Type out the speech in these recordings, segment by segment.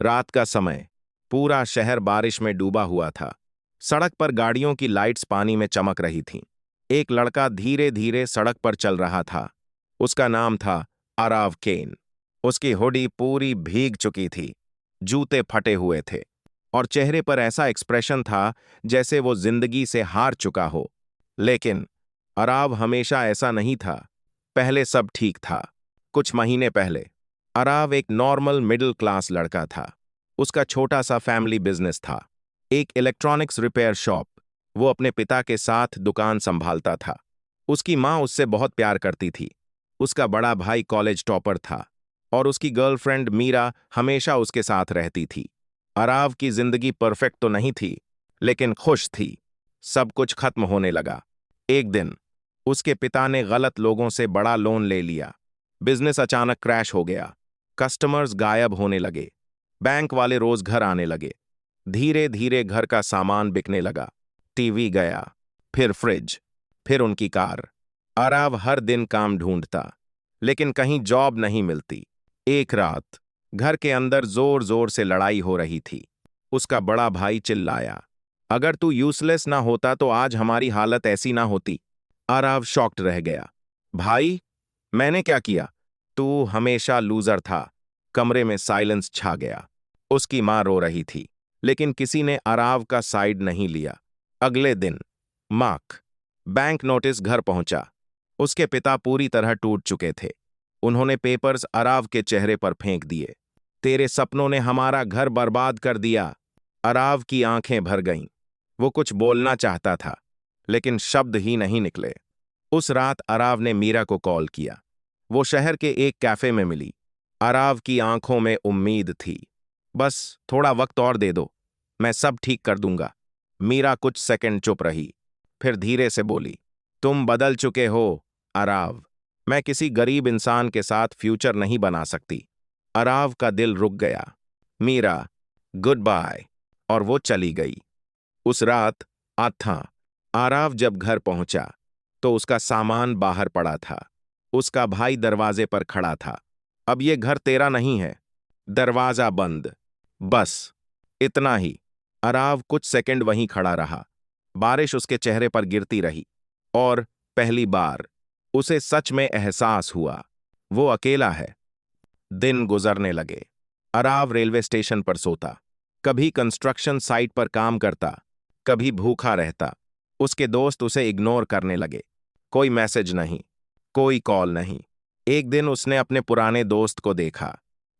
रात का समय। पूरा शहर बारिश में डूबा हुआ था। सड़क पर गाड़ियों की लाइट्स पानी में चमक रही थीं। एक लड़का धीरे धीरे सड़क पर चल रहा था। उसका नाम था अराव केन। उसकी हुडी पूरी भीग चुकी थी, जूते फटे हुए थे और चेहरे पर ऐसा एक्सप्रेशन था जैसे वो जिंदगी से हार चुका हो। लेकिन अराव हमेशा ऐसा नहीं था। पहले सब ठीक था। कुछ महीने पहले अराव एक नॉर्मल मिडिल क्लास लड़का था। उसका छोटा सा फैमिली बिजनेस था, एक इलेक्ट्रॉनिक्स रिपेयर शॉप। वो अपने पिता के साथ दुकान संभालता था। उसकी माँ उससे बहुत प्यार करती थी। उसका बड़ा भाई कॉलेज टॉपर था और उसकी गर्लफ्रेंड मीरा हमेशा उसके साथ रहती थी। अराव की जिंदगी परफेक्ट तो नहीं थी, लेकिन खुश थी। सब कुछ खत्म होने लगा। एक दिन उसके पिता ने गलत लोगों से बड़ा लोन ले लिया। बिजनेस अचानक क्रैश हो गया। कस्टमर्स गायब होने लगे। बैंक वाले रोज घर आने लगे। धीरे धीरे घर का सामान बिकने लगा। टीवी गया, फिर फ्रिज, फिर उनकी कार। अराव हर दिन काम ढूंढता, लेकिन कहीं जॉब नहीं मिलती। एक रात घर के अंदर जोर जोर से लड़ाई हो रही थी। उसका बड़ा भाई चिल्लाया, अगर तू यूजलेस ना होता तो आज हमारी हालत ऐसी ना होती। अराव शॉक्ड रह गया। भाई, मैंने क्या किया? तू हमेशा लूजर था। कमरे में साइलेंस छा गया। उसकी मां रो रही थी, लेकिन किसी ने अराव का साइड नहीं लिया। अगले दिन मार्क बैंक नोटिस घर पहुंचा। उसके पिता पूरी तरह टूट चुके थे। उन्होंने पेपर्स अराव के चेहरे पर फेंक दिए। तेरे सपनों ने हमारा घर बर्बाद कर दिया। अराव की आंखें भर गईं। वो कुछ बोलना चाहता था, लेकिन शब्द ही नहीं निकले। उस रात अराव ने मीरा को कॉल किया। वो शहर के एक कैफे में मिली। अराव की आंखों में उम्मीद थी। बस थोड़ा वक्त और दे दो, मैं सब ठीक कर दूंगा। मीरा कुछ सेकंड चुप रही, फिर धीरे से बोली, तुम बदल चुके हो अराव। मैं किसी गरीब इंसान के साथ फ्यूचर नहीं बना सकती। अराव का दिल रुक गया। Meera, goodbye. और वो चली गई। उस रात आथा आराव जब घर पहुंचा तो उसका सामान बाहर पड़ा था। उसका भाई दरवाजे पर खड़ा था। अब ये घर तेरा नहीं है। दरवाजा बंद। बस इतना ही। अराव कुछ सेकंड वहीं खड़ा रहा। बारिश उसके चेहरे पर गिरती रही और पहली बार उसे सच में एहसास हुआ, वो अकेला है। दिन गुजरने लगे। अराव रेलवे स्टेशन पर सोता, कभी कंस्ट्रक्शन साइट पर काम करता, कभी भूखा रहता। उसके दोस्त उसे इग्नोर करने लगे। कोई मैसेज नहीं, कोई कॉल नहीं। एक दिन उसने अपने पुराने दोस्त को देखा।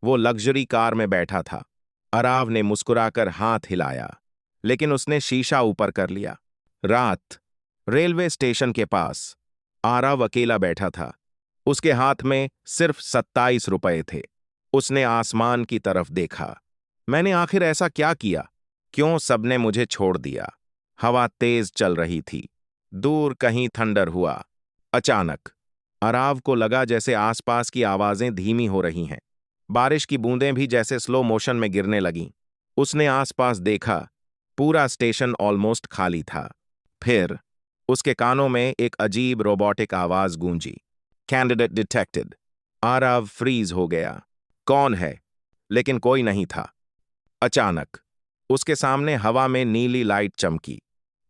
वो लग्जरी कार में बैठा था। अराव ने मुस्कुराकर हाथ हिलाया, लेकिन उसने शीशा ऊपर कर लिया। रात, रेलवे स्टेशन के पास आराव अकेला बैठा था। उसके हाथ में सिर्फ 27 रुपए थे। उसने आसमान की तरफ देखा। मैंने आखिर ऐसा क्या किया? क्यों सबने मुझे छोड़ दिया? हवा तेज चल रही थी। दूर कहीं थंडर हुआ। अचानक अराव को लगा जैसे आसपास की आवाजें धीमी हो रही हैं। बारिश की बूंदें भी जैसे स्लो मोशन में गिरने लगीं। उसने आसपास देखा। पूरा स्टेशन ऑलमोस्ट खाली था। फिर उसके कानों में एक अजीब रोबोटिक आवाज गूंजी, कैंडिडेट डिटेक्टेड। आराव फ्रीज हो गया। कौन है? लेकिन कोई नहीं था। अचानक उसके सामने हवा में नीली लाइट चमकी।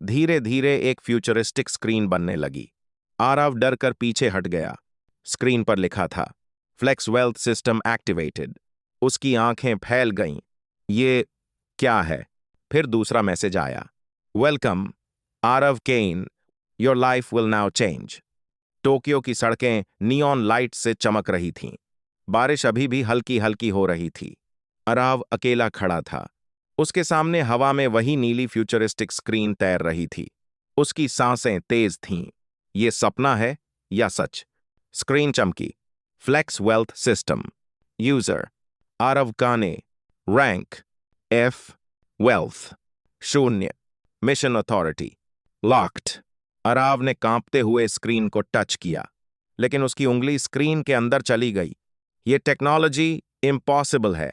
धीरे धीरे एक फ्यूचरिस्टिक स्क्रीन बनने लगी। आरव डर कर पीछे हट गया। स्क्रीन पर लिखा था, फ्लेक्स वेल्थ सिस्टम एक्टिवेटेड। उसकी आंखें फैल गईं। ये क्या है? फिर दूसरा मैसेज आया, welcome Aarav Ken, your life will now change. Tokyo की सड़कें नियॉन लाइट से चमक रही थीं। बारिश अभी भी हल्की हल्की हो रही थी। अराव अकेला खड़ा था। उसके सामने हवा में वही नीली फ्यूचरिस्टिक स्क्रीन तैर रही थी। उसकी सांसें तेज थीं। ये सपना है या सच? स्क्रीन चमकी, flex wealth system, user Aarav Kane, rank F, wealth 0, mission authority locked. Aarav ने कांपते हुए स्क्रीन को टच किया, लेकिन उसकी उंगली स्क्रीन के अंदर चली गई। ये टेक्नोलॉजी इम्पॉसिबल है।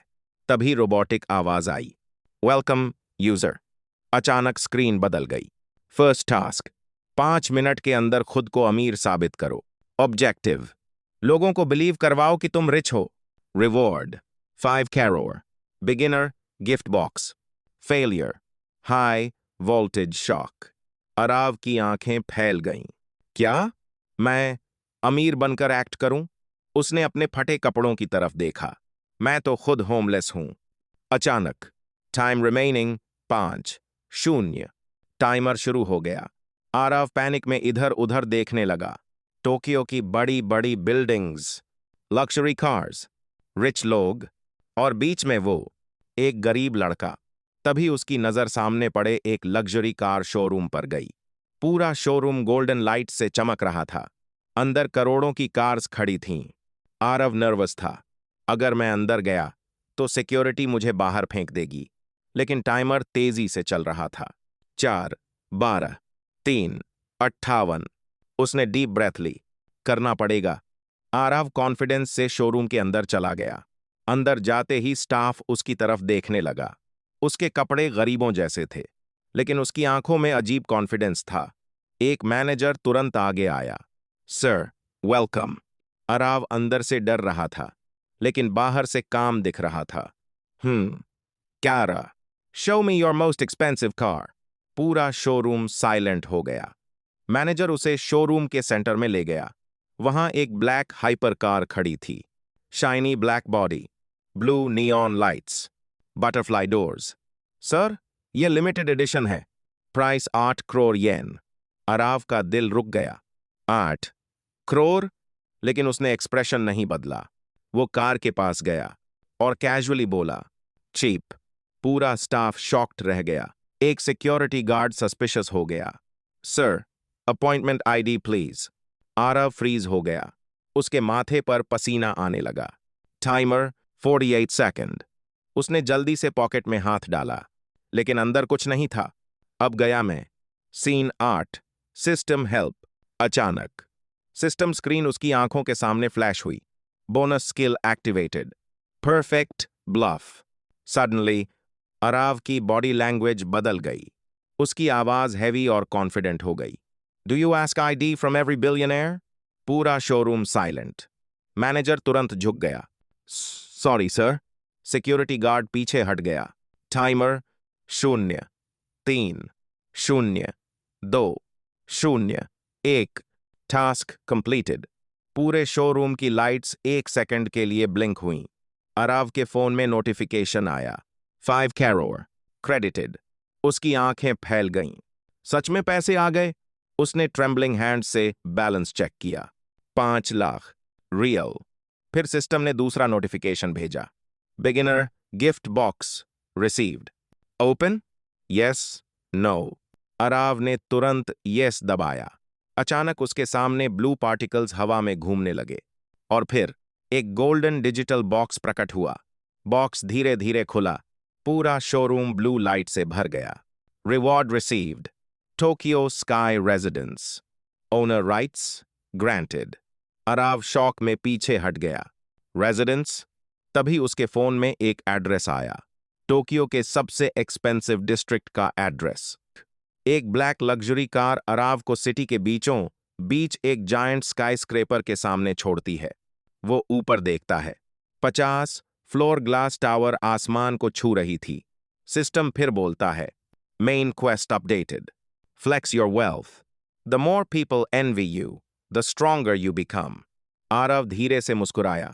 तभी रोबोटिक आवाज आई, वेलकम यूजर। अचानक स्क्रीन बदल गई। फर्स्ट टास्क, 5 मिनट के अंदर खुद को अमीर साबित करो। ऑब्जेक्टिव, लोगों को बिलीव करवाओ कि तुम रिच हो। Reward, 5 crore. Beginner gift box, failure, high voltage shock. अराव की आंखें फैल गईं। क्या मैं अमीर बनकर एक्ट करूं? उसने अपने फटे कपड़ों की तरफ देखा। मैं तो खुद होमलेस हूं। अचानक टाइम रिमेनिंग 5-0। टाइमर शुरू हो गया। आरव पैनिक में इधर उधर देखने लगा। टोक्यो की बड़ी बड़ी बिल्डिंग्स, लग्जरी कार्स, रिच लोग, और बीच में वो एक गरीब लड़का। तभी उसकी नजर सामने पड़े एक लग्जरी कार शोरूम पर गई। पूरा शोरूम गोल्डन लाइट से चमक रहा था। अंदर करोड़ों की कार्स खड़ी थीं। आरव नर्वस था। अगर मैं अंदर गया तो सिक्योरिटी मुझे बाहर फेंक देगी। लेकिन टाइमर तेजी से चल रहा था। 4, 12, 3, 58। उसने डीप ब्रेथ ली। करना पड़ेगा। आरव कॉन्फिडेंस से शोरूम के अंदर चला गया। अंदर जाते ही स्टाफ उसकी तरफ देखने लगा। उसके कपड़े गरीबों जैसे थे, लेकिन उसकी आंखों में अजीब कॉन्फिडेंस था। एक मैनेजर तुरंत आगे आया। Sir, welcome. आरव अंदर से डर रहा था, लेकिन बाहर से काम दिख रहा था। क्या रहा? Show me your most expensive car. पूरा शोरूम साइलेंट हो गया। मैनेजर उसे शोरूम के सेंटर में ले गया। वहां एक ब्लैक हाइपर कार खड़ी थी। Shiny black body, blue neon lights, butterfly doors. Sir, यह लिमिटेड एडिशन है। प्राइस 8 करोड़ येन। अराव का दिल रुक गया। 8 करोड़? लेकिन उसने एक्सप्रेशन नहीं बदला। वो कार के पास गया और कैजुअली बोला, चीप। पूरा स्टाफ शॉक्ड रह गया। एक सिक्योरिटी गार्ड सस्पिशियस हो गया। Sir, appointment ID please. Aarav freeze हो गया। उसके माथे पर पसीना आने लगा। Timer 48 second. उसने जल्दी से पॉकेट में हाथ डाला, लेकिन अंदर कुछ नहीं था। अब गया मैं। Scene 8, system help. अचानक सिस्टम स्क्रीन उसकी आंखों के सामने फ्लैश हुई। Bonus skill activated, perfect bluff. Suddenly Aarav की बॉडी लैंग्वेज बदल गई। उसकी आवाज हैवी और कॉन्फिडेंट हो गई। Do you ask ID from every billionaire? पूरा शोरूम साइलेंट। मैनेजर तुरंत झुक गया। Sorry sir. सिक्योरिटी गार्ड पीछे हट गया। टाइमर 0, 3, 0, 2, 0, 1। Task completed. पूरे शोरूम की लाइट्स 1 सेकंड के लिए ब्लिंक हुईं। अराव के फोन में नोटिफिकेशन आया। 5 करोड़ क्रेडिटेड। उसकी आंखें फैल गईं। सच में पैसे आ गए? उसने ट्रेम्बलिंग हैंड से बैलेंस चेक किया। 5 लाख रियल। फिर सिस्टम ने दूसरा नोटिफिकेशन भेजा। Beginner gift box received. Open? Yes, no. Aarav ने तुरंत यस दबाया। अचानक उसके सामने ब्लू पार्टिकल्स हवा में घूमने लगे और फिर एक गोल्डन डिजिटल बॉक्स प्रकट हुआ। बॉक्स धीरे धीरे खुला। पूरा शोरूम ब्लू लाइट से भर गया। Reward received, Tokyo sky residence, owner rights granted. अराव शॉक में पीछे हट गया। रेजिडेंस? तभी उसके फोन में एक एड्रेस आया। टोक्यो के सबसे एक्सपेंसिव डिस्ट्रिक्ट का एड्रेस। एक ब्लैक लग्जरी कार अराव को सिटी के बीचों बीच एक जायंट स्काईस्क्रेपर के सामने छोड़ती है। वो ऊपर देखता है। 50 फ्लोर ग्लास टावर आसमान को छू रही थी। सिस्टम फिर बोलता है, main quest updated, flex your wealth, the more people envy you, the stronger you become. Aarav धीरे से मुस्कुराया।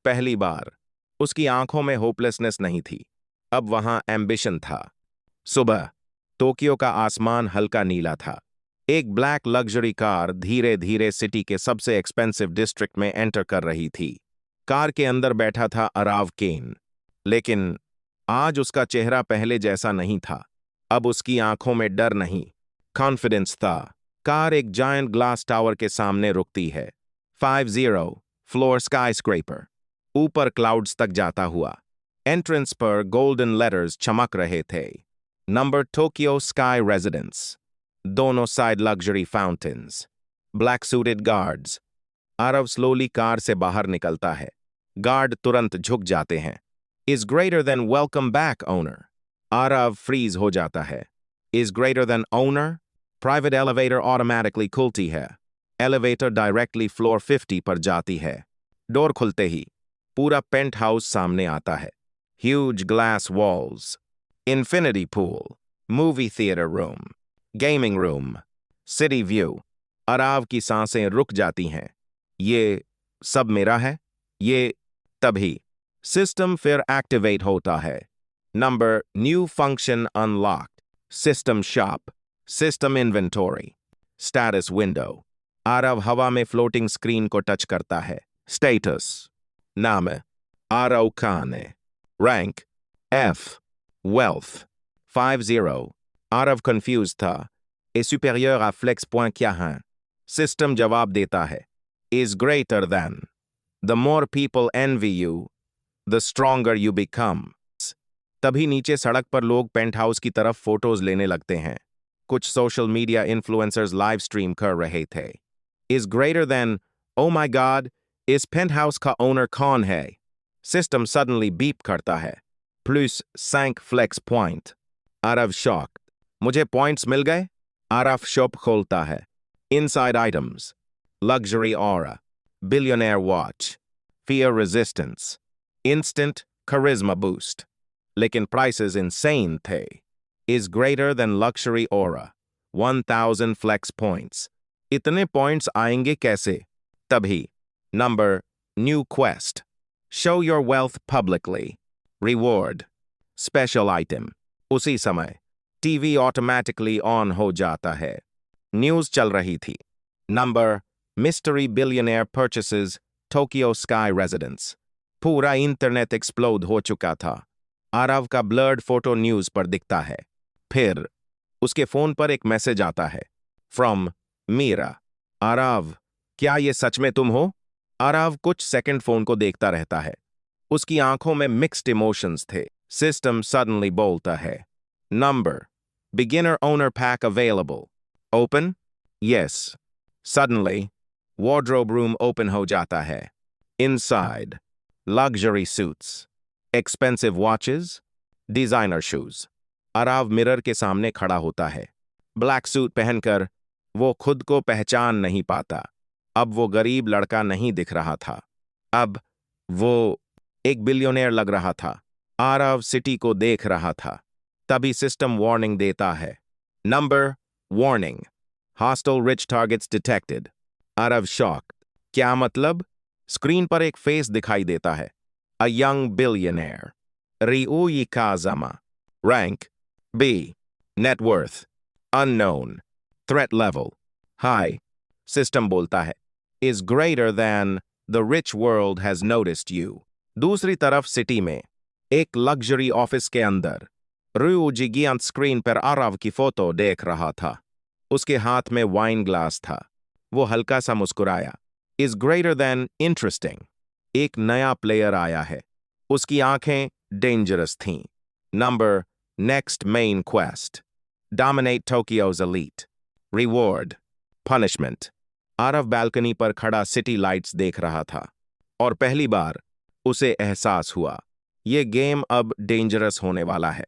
पहली बार। उसकी आंखों में होपलेसनेस नहीं थी, अब वहां एम्बिशन था। सुबह टोक्यो का आसमान हल्का नीला था। एक ब्लैक लग्जरी कार धीरे धीरे सिटी के सबसे एक्सपेंसिव डिस्ट्रिक्ट में एंटर कर रही थी। कार के अंदर बैठा था अराव केन, लेकिन आज उसका चेहरा पहले जैसा नहीं था। अब उसकी आंखों में डर नहीं, कॉन्फिडेंस था। कार एक जायंट ग्लास टावर के सामने रुकती है। 50 फ्लोर स्काईस्क्रेपर, ऊपर क्लाउड्स तक जाता हुआ। एंट्रेंस पर गोल्डन लेटर्स चमक रहे थे। Number Tokyo sky residence. दोनों side luxury fountains, black suited guards. Aarav slowly car से बाहर निकलता है। गार्ड तुरंत झुक जाते हैं। Is greater than welcome back owner. Aarav freeze हो जाता है। Is greater than owner? Private elevator automatically खुलती है। एलिवेटर डायरेक्टली फ्लोर 50 पर जाती है। डोर खुलते ही पूरा पेंट हाउस सामने आता है। huge glass walls, infinity pool, movie theater room, gaming room, city view। आराव की सांसें रुक जाती हैं। ये सब मेरा है। ये तभी सिस्टम फिर एक्टिवेट होता है। Number new function unlocked, system shop, system inventory, status window. Aarav हवा में फ्लोटिंग स्क्रीन को टच करता है। स्टेटस नाम Aarav Khan, rank F, wealth 50। Aarav confuse था। A superior ah flex point क्या है? सिस्टम जवाब देता है, is greater than. The more people envy you, the stronger you become. तभी नीचे सड़क पर लोग पेंट हाउस की तरफ फोटोज लेने लगते हैं। कुछ social media influencers live stream कर रहे थे। Is greater than, oh my God, इस पेंट हाउस का ओनर कौन है? सिस्टम सडनली बीप करता है, plus 5 flex point. Aarav shock, मुझे पॉइंट्स मिल गए? आरव शॉप खोलता है। Inside items, luxury aura, billionaire watch, fear resistance, instant charisma boost. लेकिन प्राइसेस इनसेन थे। Is greater than luxury aura, 1000 flex points. इतने पॉइंट्स आएंगे कैसे? तभी number new quest, show your wealth publicly, reward, special item. उसी समय TV automatically on हो जाता है। न्यूज चल रही थी। Number mystery billionaire purchases Tokyo sky residence. पूरा इंटरनेट एक्सप्लोड हो चुका था। आरव का ब्लर्ड फोटो न्यूज पर दिखता है। फिर उसके फोन पर एक मैसेज आता है, फ्रॉम मीरा। आरव, क्या ये सच में तुम हो? आरव कुछ सेकंड फोन को देखता रहता है। उसकी आंखों में मिक्स्ड इमोशंस थे। सिस्टम सडनली बोलता है, number beginner owner pack available, open? Yes. Suddenly wardrobe room open हो जाता है। Inside luxury suits, expensive watches, designer shoes. Aarav mirror के सामने खड़ा होता है। ब्लैक सूट पहनकर वो खुद को पहचान नहीं पाता। अब वो गरीब लड़का नहीं दिख रहा था। अब वो एक बिलियनेयर लग रहा था। आरव सिटी को देख रहा था। तभी सिस्टम वार्निंग देता है, number warning, hostile rich targets detected. Aarav shock, क्या मतलब? स्क्रीन पर एक फेस दिखाई देता है, a young billionaire, Ryuei Kazama, rank B, net worth unknown, threat level high. System बोलता है, is greater than, the rich world has noticed you. दूसरी तरफ सिटी में एक लग्जरी ऑफिस के अंदर रियो जिगियांत स्क्रीन पर आरव की फोटो देख रहा था। उसके हाथ में वाइन ग्लास था। वो हल्का सा मुस्कुराया। इज ग्रेटर देन इंटरेस्टिंग, एक नया प्लेयर आया है। उसकी आंखें डेंजरस थीं। Number next main quest, dominate Tokyo's elite, reward, punishment. Aarav balcony पर खड़ा सिटी लाइट्स देख रहा था और पहली बार उसे एहसास हुआ, ये गेम अब डेंजरस होने वाला है।